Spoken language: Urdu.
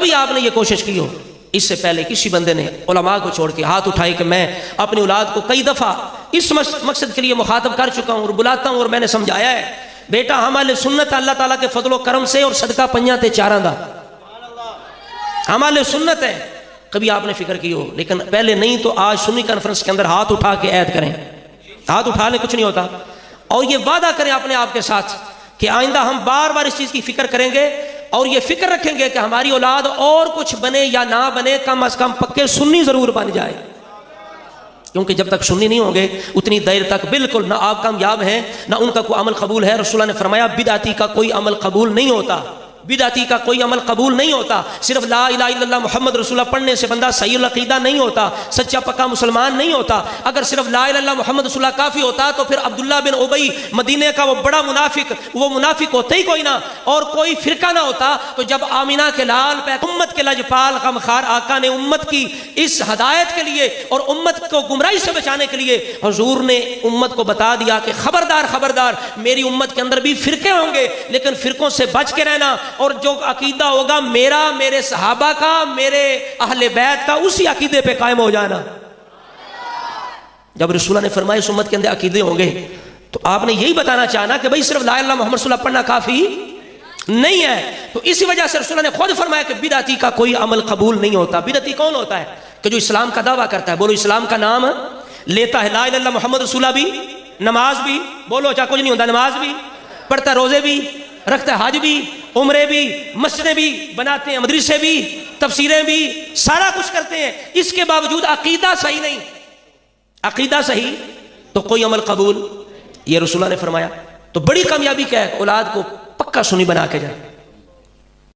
کبھی آپ نے یہ کوشش کی ہو اس سے پہلے کسی بندے نے علماء کو چھوڑ کے ہاتھ اٹھائے کہ میں اپنی اولاد کو کئی دفعہ اس مقصد کے لیے مخاطب کر چکا ہوں اور بلاتا ہوں اور میں نے سمجھایا ہے بیٹا ہم اہل سنت اللہ تعالیٰ کے فضل و کرم سے اور صدقہ پنجاں تے چاراں دا ہم اہل سنت ہے، کبھی آپ نے فکر کی ہو؟ لیکن پہلے نہیں تو آج سنی کانفرنس کے اندر ہاتھ اٹھا کے عہد کریں، ہاتھ اٹھا لیں، کچھ نہیں ہوتا، اور یہ وعدہ کریں اپنے آپ کے ساتھ کہ آئندہ ہم بار بار اس چیز کی فکر کریں گے اور یہ فکر رکھیں گے کہ ہماری اولاد اور کچھ بنے یا نہ بنے کم از کم پکے سنی ضرور بن جائے، کیونکہ جب تک سنی نہیں ہوں گے اتنی دیر تک بالکل نہ آپ کامیاب ہیں نہ ان کا کوئی عمل قبول ہے۔ رسول اللہ نے فرمایا بدعتی کا کوئی عمل قبول نہیں ہوتا، بدعتی کا کوئی عمل قبول نہیں ہوتا، صرف لا الہ الا اللہ محمد رسول اللہ پڑھنے سے بندہ صحیح العقیدہ نہیں ہوتا، سچا پکا مسلمان نہیں ہوتا۔ اگر صرف لا الہ الا اللہ محمد رسول اللہ کافی ہوتا تو پھر عبداللہ بن ابی مدینے کا وہ بڑا منافق، وہ منافق ہوتا ہی کوئی نہ، اور کوئی فرقہ نہ ہوتا۔ تو جب آمینہ کے لال پہ امت کے لجپال غمخوار آقا نے امت کی اس ہدایت کے لیے اور امت کو گمراہی سے بچانے کے لیے حضور نے امت کو بتا دیا کہ خبردار خبردار میری امت کے اندر بھی فرقے ہوں گے لیکن فرقوں سے بچ کے رہنا، اور جو عقیدہ ہوگا میرا، میرے صحابہ کا، میرے اہل بیت کا، اسی عقیدے پہ قائم ہو جانا۔ جب رسول اللہ نے فرمایا اس امت کے اندر عقیدے ہوں گے تو آپ نے یہی بتانا چاہنا کہ بھئی صرف لا الہ الا اللہ محمد رسول اللہ پڑھنا کافی نہیں ہے۔ تو اسی وجہ سے رسول اللہ نے خود فرمایا کہ بدعتی کا کوئی عمل قبول نہیں ہوتا۔ بدعتی کون ہوتا ہے؟ کہ جو اسلام کا دعویٰ کرتا ہے، بولو اسلام کا نام لیتا ہے، لا الہ الا اللہ محمد رسول اللہ بھی، نماز بھی، بولو چاہے کچھ نہیں ہوتا، نماز بھی پڑھتا ہے، روزے بھی رکھتا ہے، حج بھی، عمرے بھی، مسجدیں بھی بناتے ہیں، مدرسے بھی، تفسیریں بھی، سارا کچھ کرتے ہیں، اس کے باوجود عقیدہ صحیح نہیں، عقیدہ صحیح تو کوئی عمل قبول، یہ رسول اللہ نے فرمایا۔ تو بڑی کامیابی کیا ہے؟ اولاد کو پکا سنی بنا کے جائے۔